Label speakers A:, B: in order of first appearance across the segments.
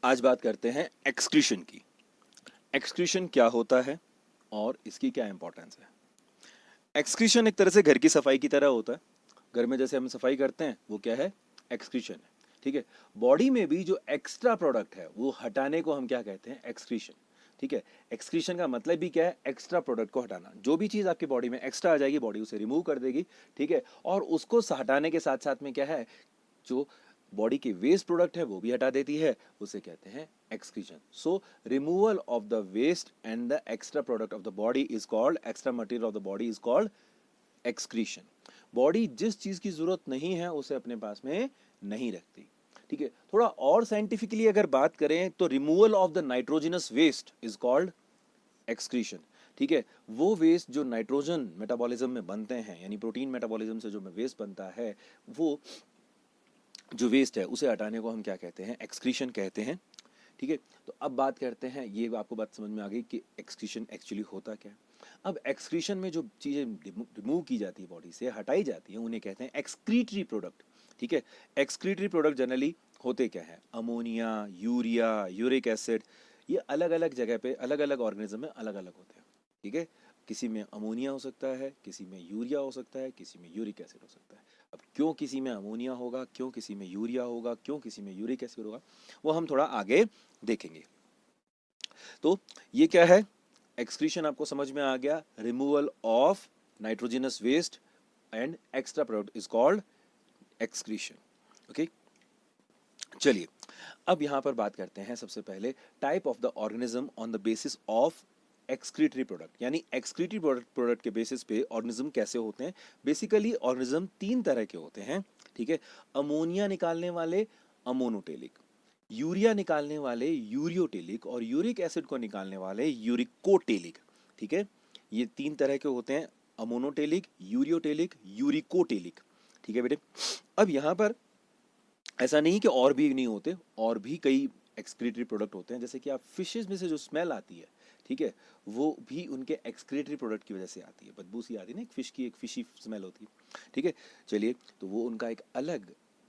A: आज बात करते हैं एक्सक्रीशन की। एक्सक्रीशन क्या होता है और इसकी क्या इंपॉर्टेंस है। एक्सक्रीशन एक तरह से घर की सफाई की तरह होता है। घर में जैसे हम सफाई करते हैं वो क्या है, एक्सक्रीशन है। ठीक है, बॉडी में भी जो एक्स्ट्रा प्रोडक्ट है वो हटाने को हम क्या कहते हैं, एक्सक्रीशन। ठीक है, एक्सक्रीशन का मतलब भी क्या है, एक्स्ट्रा प्रोडक्ट को हटाना। जो भी चीज़ आपकी बॉडी में एक्स्ट्रा आ जाएगी बॉडी उसे रिमूव कर देगी। ठीक है, और उसको हटाने के साथ साथ में क्या है, जो बॉडी के वेस्ट प्रोडक्ट है वो भी हटा देती है, उसे कहते हैं excretion. So removal of the waste and the extra product of the body is called, extra material of the body is called excretion. Body जिस चीज की जरूरत नहीं है उसे अपने पास में नहीं रखती। ठीक है, थोड़ा और साइंटिफिकली अगर बात करें तो removal of the nitrogenous waste is called excretion. ठीक है, वो वेस्ट जो नाइट्रोजन मेटाबॉलिज्म में बनते हैं, यानी प्रोटीन मेटाबॉलिज्म से जो वेस्ट बनता है, वो जो वेस्ट है उसे हटाने को हम क्या कहते हैं, एक्सक्रीशन कहते हैं। ठीक है, तो अब बात करते हैं, ये आपको बात समझ में आ गई कि एक्सक्रीशन एक्चुअली होता क्या है। अब एक्सक्रीशन में जो चीज़ें रिमूव की जाती है, बॉडी से हटाई जाती है, उन्हें कहते हैं एक्सक्रीटरी प्रोडक्ट। ठीक है, एक्सक्रीटरी प्रोडक्ट जनरली होते क्या है, अमोनिया, यूरिया, यूरिक एसिड। ये अलग अलग जगह पे अलग अलग ऑर्गेनिज्म में अलग अलग होते हैं। ठीक है, किसी में अमोनिया हो सकता है, किसी में यूरिया हो सकता है, किसी में यूरिक एसिड हो सकता है। अब क्यों किसी में अमोनिया होगा, क्यों किसी में यूरिया होगा, क्यों किसी में यूरिक एसिड होगा, वो हम थोड़ा आगे देखेंगे। तो ये क्या है, एक्सक्रीशन आपको समझ में आ गया, removal of nitrogenous waste and extra product is called excretion. Okay, चलिए अब यहां पर बात करते हैं सबसे पहले type of the organism on the basis of excretory product. यानी एक्सक्रीटरी प्रोडक्ट के बेसिस पे ऑर्गेनिज्म कैसे होते हैं। बेसिकली ऑर्गेनिज्म तीन तरह के होते हैं। ठीक है, अमोनिया निकालने वाले अमोनोटेलिक, यूरिया निकालने वाले यूरियोटेलिक, और यूरिक एसिड को निकालने वाले यूरिकोटेलिक। ठीक है, ये तीन तरह के होते हैं, अमोनोटेलिक, यूरियोटेलिक, यूरिकोटेलिक। ठीक है बेटे, अब यहां पर ऐसा नहीं कि और भी नहीं होते, और भी कई एक्सक्रीटरी प्रोडक्ट होते हैं। जैसे कि आप फिशेज में से जो स्मेल आती है, ठीक है, वो भी उनके एक्सक्रीटरी प्रोडक्ट की वजह से आती है। बदबू सी आती है ना, एक फिश की एक फिशी स्मेल होती है। ठीक है, चलिए, तो वो उनका एक अलग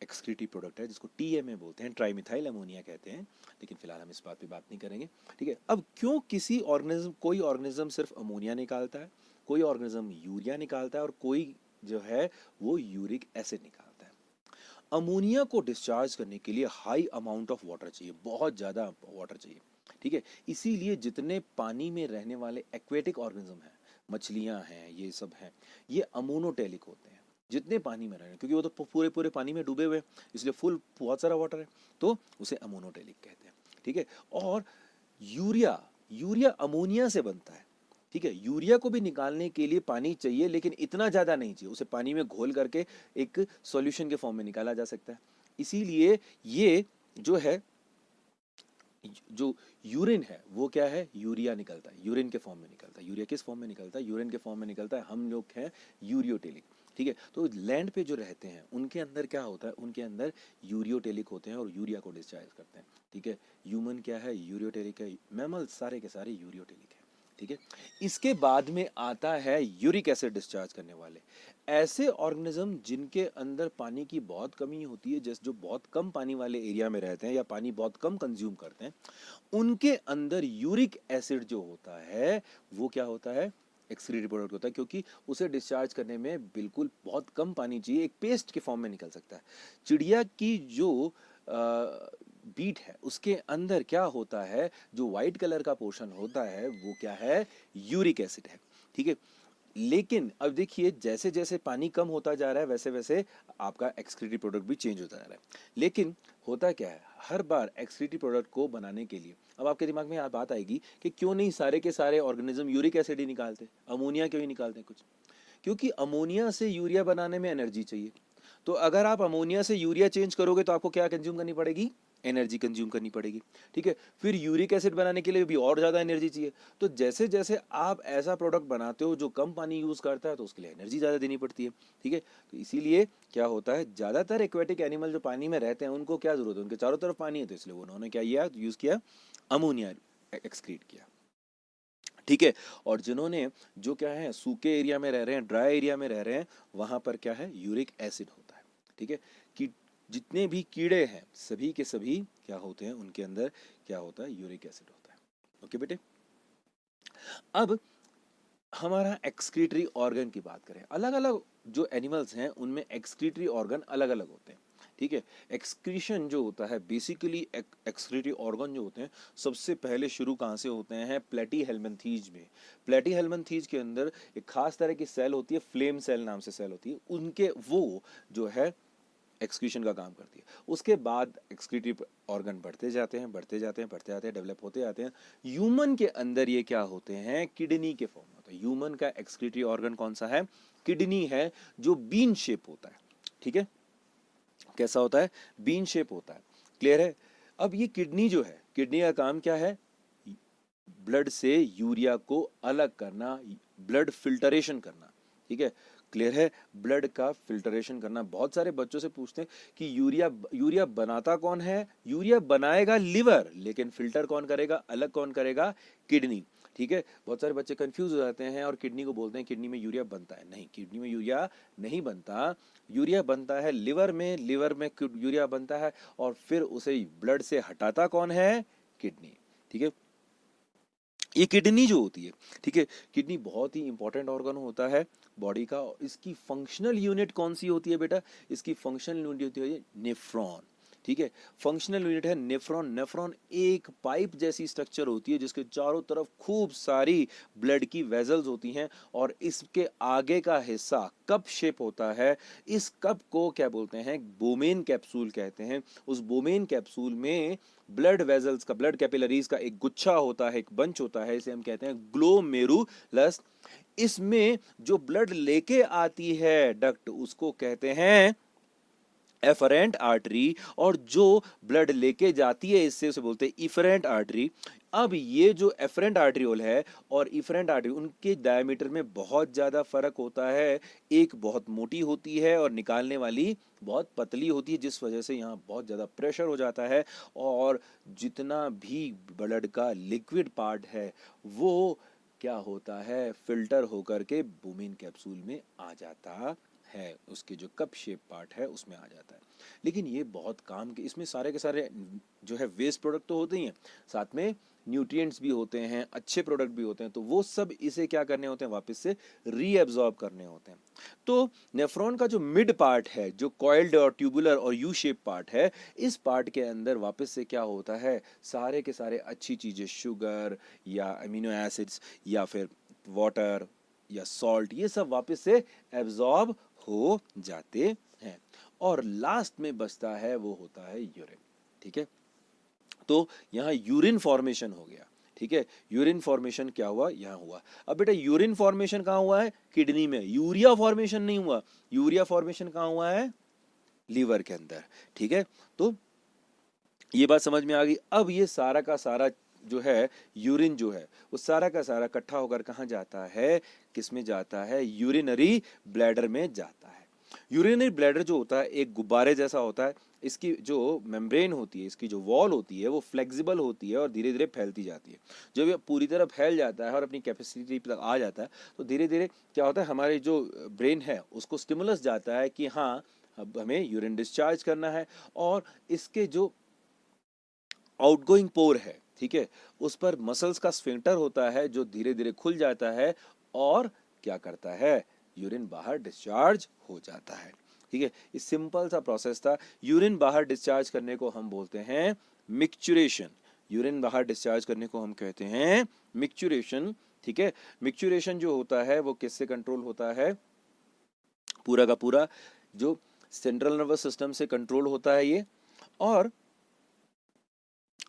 A: एक्सक्रीटरी प्रोडक्ट है जिसको टीएमए बोलते हैं, ट्राइमिथाइल अमोनिया कहते हैं। लेकिन फिलहाल हम इस बात पे बात नहीं करेंगे। ठीक है, अब क्यों किसी ऑर्गेनिज्म, कोई ऑर्गेनिज्म सिर्फ अमोनिया निकालता है, कोई ऑर्गेनिज्म यूरिया निकालता है, और कोई जो है वो यूरिक एसिड निकालता है। अमोनिया को डिस्चार्ज करने के लिए हाई अमाउंट ऑफ वाटर चाहिए, बहुत ज़्यादा वाटर चाहिए। ठीक है, इसीलिए जितने पानी में रहने वाले एक्वेटिक ऑर्गेनिज्म हैं, मछलियां हैं, ये सब हैं, ये अमोनोटेलिक होते हैं। जितने पानी में रह रहे हैं, क्योंकि वो तो पूरे पूरे पानी में डूबे हुए हैं, इसलिए फुल बहुत सारा वाटर है, तो उसे अमोनोटेलिक कहते हैं। ठीक है, और यूरिया, यूरिया अमोनिया से बनता है। ठीक है, यूरिया को भी निकालने के लिए पानी चाहिए, लेकिन इतना ज़्यादा नहीं चाहिए, उसे पानी में घोल करके एक सॉल्यूशन के फॉर्म में निकाला जा सकता है। इसीलिए ये जो है, जो यूरिन है वो क्या है, यूरिया निकलता है, यूरिन के फॉर्म में निकलता है। यूरिया किस फॉर्म में निकलता है, यूरिन के फॉर्म में निकलता है। हम लोग हैं यूरियोटेलिक। ठीक है, तो लैंड पे जो रहते हैं उनके अंदर क्या होता है, उनके अंदर यूरियोटेलिक होते हैं और यूरिया को डिस्चार्ज करते हैं। ठीक है, ह्यूमन क्या है, यूरियोटेलिक है, मैमल सारे के सारे यूरियोटेलिक है। ठीक है, इसके बाद में आता है यूरिक एसिड डिस्चार्ज करने वाले, ऐसे ऑर्गेनिज्म जिनके अंदर पानी की बहुत कमी होती है, जैसे जो बहुत कम पानी वाले एरिया में रहते हैं या पानी बहुत कम कंज्यूम करते हैं, उनके अंदर यूरिक एसिड जो होता है वो क्या होता है, एक्सक्रीटरी प्रोडक्ट होता है, क्योंकि उसे डिस्चार्ज करने में बिल्कुल बहुत कम पानी चाहिए, एक पेस्ट के फॉर्म में निकल सकता है। चिड़िया की जो बीट है उसके अंदर क्या होता है, जो व्हाइट कलर का पोर्शन होता है वो क्या है, यूरिक एसिड है। ठीक है, लेकिन अब देखिए, जैसे जैसे पानी कम होता जा रहा है वैसे वैसे आपका एक्सक्रीटरी प्रोडक्ट भी चेंज होता जा रहा है। लेकिन होता क्या है, हर बार एक्सक्रीटरी प्रोडक्ट को बनाने के लिए, अब आपके दिमाग में बात आएगी कि क्यों नहीं सारे के सारे ऑर्गेनिज्म यूरिक एसिड ही निकालते, अमोनिया क्यों ही निकालते कुछ। क्योंकि अमोनिया से यूरिया बनाने में एनर्जी चाहिए। तो अगर आप अमोनिया से यूरिया चेंज करोगे तो आपको क्या कंज्यूम करनी पड़ेगी, एनर्जी कंज्यूम करनी पड़ेगी। ठीक है, फिर यूरिक एसिड बनाने के लिए भी और ज़्यादा एनर्जी चाहिए। तो जैसे जैसे आप ऐसा प्रोडक्ट बनाते हो जो कम पानी यूज़ करता है, तो उसके लिए एनर्जी ज़्यादा देनी पड़ती है। ठीक है, तो इसीलिए क्या होता है, ज़्यादातर एक्वेटिक एनिमल जो पानी में रहते हैं उनको क्या ज़रूरत है, उनके चारों तरफ पानी है, तो इसलिए उन्होंने क्या किया, यूज़ किया, अमोनिया एक्सक्रीट किया। ठीक है, और जिन्होंने, जो क्या है, सूखे एरिया में रह रहे हैं, ड्राई एरिया में रह रहे हैं, वहां पर क्या है, यूरिक एसिड होता है। ठीक है, कि जितने भी कीड़े हैं सभी के सभी क्या होते हैं, उनके अंदर क्या होता है, यूरिक एसिड होता है। ओके बेटे, अब हमारा एक्सक्रीटरी ऑर्गन की बात करें, अलग अलग जो एनिमल्स हैं उनमें एक्सक्रीटरी ऑर्गन अलग अलग होते हैं। ठीक है, एक्सक्रीशन जो होता है बेसिकली, एक्सक्रीटरी ऑर्गन जो होते हैं सबसे पहले शुरू कहाँ से होते हैं, प्लेटी हेलमिन्थीज में। प्लेटी हेलमिन्थीज के अंदर एक खास तरह की सेल होती है, फ्लेम सेल नाम से सेल होती है, उनके वो जो है एक्सक्रीशन का काम करती है। उसके बाद एक्सक्रीटरी ऑर्गन बढ़ते जाते हैं, बढ़ते जाते हैं, बढ़ते जाते हैं, डेवलप होते जाते हैं। ह्यूमन के अंदर ये क्या होते हैं, किडनी के फॉर्म होते हैं। ह्यूमन का एक्सक्रीटरी ऑर्गन कौन सा है, किडनी है, जो बीन शेप होता है। ठीक है, कैसा होता है, बीन शेप होता है। क्लियर है। अब ये किडनी जो है, किडनी का काम क्या है, ब्लड से यूरिया को अलग करना, ब्लड फिल्टरेशन करना। ठीक है, क्लियर है, ब्लड का फिल्टरेशन करना। बहुत सारे बच्चों से पूछते हैं कि यूरिया यूरिया बनाता कौन है, यूरिया बनाएगा लिवर, लेकिन फिल्टर कौन करेगा, अलग कौन करेगा, किडनी। ठीक है, बहुत सारे बच्चे कंफ्यूज हो जाते हैं और किडनी को बोलते हैं किडनी में यूरिया बनता है। नहीं, किडनी में यूरिया नहीं बनता, यूरिया बनता है लिवर में, लिवर में यूरिया बनता है और फिर उसे ब्लड से हटाता कौन है, किडनी। ठीक है, ये किडनी जो होती है, ठीक है, किडनी बहुत ही इंपॉर्टेंट ऑर्गन होता है बॉडी का। और इसकी फंक्शनल यूनिट कौन सी होती है बेटा, इसकी फंक्शनल यूनिट होती है नेफ्रॉन। ठीक है, फंक्शनल यूनिट है नेफ्रॉन। नेफ्रॉन एक पाइप जैसी स्ट्रक्चर होती है जिसके चारों तरफ खूब सारी ब्लड की वेजल्स होती हैं और इसके आगे का हिस्सा कप शेप होता है। इस कप को क्या बोलते हैं, बोमेन कैप्सूल कहते हैं। उस बोमेन कैप्सूल में ब्लड वेजल्स का, ब्लड कैपिलरीज का एक गुच्छा होता है, एक बंच होता है, इसे हम कहते हैं ग्लोमेरुलस। इसमें जो ब्लड लेके आती है डक्ट, उसको कहते हैं एफरेंट आर्टरी, और जो ब्लड लेके जाती है इससे उसे बोलते हैं इफरेंट आर्टरी। अब ये जो एफरेंट आर्टरियोल है और इफरेंट आर्टरी, उनके डायमीटर में बहुत ज्यादा फर्क होता है। एक बहुत मोटी होती है और निकालने वाली बहुत पतली होती है, जिस वजह से यहाँ बहुत ज्यादा प्रेशर हो जाता है और जितना भी ब्लड का लिक्विड पार्ट है वो क्या होता है, फिल्टर होकर के बोमेन कैप्सूल में आ जाता है, उसके जो कप शेप पार्ट है उसमें आ जाता है। लेकिन ये बहुत काम के, इसमें सारे के सारे जो है वेस्ट प्रोडक्ट तो होते ही हैं, साथ में न्यूट्रिएंट्स भी होते हैं, अच्छे प्रोडक्ट भी होते हैं, तो वो सब इसे क्या करने होते हैं, वापस से रीएब्जॉर्ब करने होते हैं। तो नेफ्रॉन का जो मिड पार्ट है, जो कॉइल्ड और ट्यूबुलर और यू शेप पार्ट है, इस पार्ट के अंदर वापस से क्या होता है, सारे के सारे अच्छी चीजें, शुगर या अमीनो एसिड्स या फिर वाटर या सॉल्ट, ये सब वापस से एब्जॉर्ब हो जाते हैं और लास्ट में बचता है वो होता है यूरिन। ठीक है, तो यहाँ यूरिन फॉर्मेशन हो गया। ठीक है, यूरिन फॉर्मेशन क्या हुआ, यहाँ हुआ। अब बेटा यूरिन फॉर्मेशन कहाँ हुआ है, किडनी में। यूरिया फॉर्मेशन नहीं हुआ, यूरिया फॉर्मेशन कहाँ हुआ है, लीवर के अंदर। ठीक है, तो ये बात समझ में आ गई। अब ये सारा का सारा जो है यूरिन जो है वो सारा का सारा इकट्ठा होकर कहाँ जाता है, किस में जाता है, यूरिनरी ब्लैडर में जाता है। यूरिनरी ब्लैडर जो होता है एक गुब्बारे जैसा होता है। इसकी जो मेम्ब्रेन होती है, इसकी जो वॉल होती है वो फ्लेक्सिबल होती है और धीरे धीरे फैलती जाती है। जब ये पूरी तरह फैल जाता है और अपनी कैपेसिटी तक आ जाता है तो धीरे धीरे क्या होता है, हमारे जो ब्रेन है उसको स्टिमुलस जाता है कि हाँ अब हमें यूरिन डिस्चार्ज करना है। और इसके जो आउटगोइंग पोर है, ठीक है, उस पर मसल्स का स्फिंक्टर होता है जो धीरे धीरे खुल जाता है और क्या करता है, यूरिन बाहर डिस्चार्ज हो जाता है। ठीक है, ये सिंपल सा प्रोसेस था। यूरिन बाहर डिस्चार्ज करने को हम बोलते हैं मिक्चुरेशन। यूरिन बाहर डिस्चार्ज करने को हम कहते हैं मिक्चुरेशन। ठीक है, मिक्चुरेशन जो होता है वो किससे कंट्रोल होता है, पूरा का पूरा जो सेंट्रल नर्वस सिस्टम से कंट्रोल होता है ये। और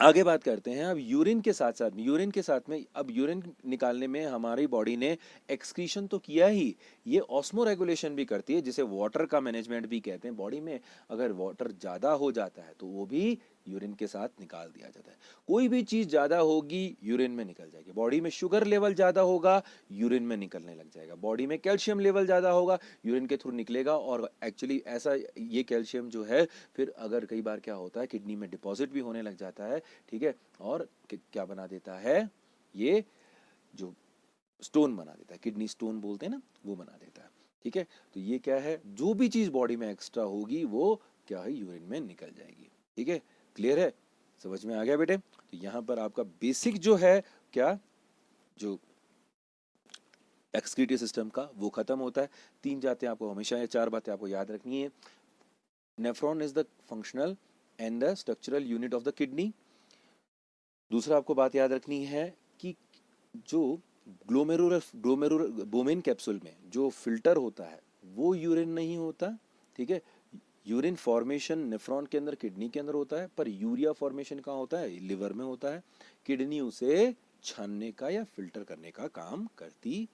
A: आगे बात करते हैं अब यूरिन के साथ साथ, यूरिन के साथ में अब यूरिन निकालने में हमारी बॉडी ने एक्सक्रीशन तो किया ही, ये ऑस्मो रेगुलेशन भी करती है, जिसे वाटर का मैनेजमेंट भी कहते हैं। बॉडी में अगर वाटर ज़्यादा हो जाता है तो वो भी यूरिन के साथ निकाल दिया जाता है। कोई भी चीज़ ज़्यादा होगी यूरिन में निकल जाएगी। बॉडी में शुगर लेवल ज़्यादा होगा, यूरिन में निकलने लग जाएगा। बॉडी में कैल्शियम लेवल ज़्यादा होगा, यूरिन के थ्रू निकलेगा। और एक्चुअली ऐसा ये कैल्शियम जो है फिर अगर कई बार क्या होता है किडनी में डिपॉजिट भी होने लग जाता है। ठीक है, और क्या बना देता है, ये जो स्टोन बना देता है, किडनी स्टोन बोलते हैं ना, वो बना देता है। ठीक है, तो ये क्या है, जो भी चीज बॉडी में एक्स्ट्रा होगी वो क्या है, यूरिन में निकल जाएगी। ठीक है, क्लियर है, समझ में आ गया बेटे? तो यहाँ पर आपका बेसिक जो है क्या, जो एक्सक्रीटरी सिस्टम का वो खत्म होता है। 3 बातें आपको हमेशा, या 4 बातें आपको याद रखनी है। Nephron is the functional and the structural unit of the kidney. दूसरा आपको बात याद रखनी है कि जो ग्लोमेरुलर बोमेन कैप्सूल में जो फिल्टर होता है वो यूरिन नहीं होता। ठीक है, यूरिन फॉर्मेशन नेफ्रॉन के अंदर, किडनी के अंदर होता है, पर यूरिया फॉर्मेशन कहाँ होता है, लिवर में होता है। किडनी उसे छानने का या फिल्टर करने का काम करती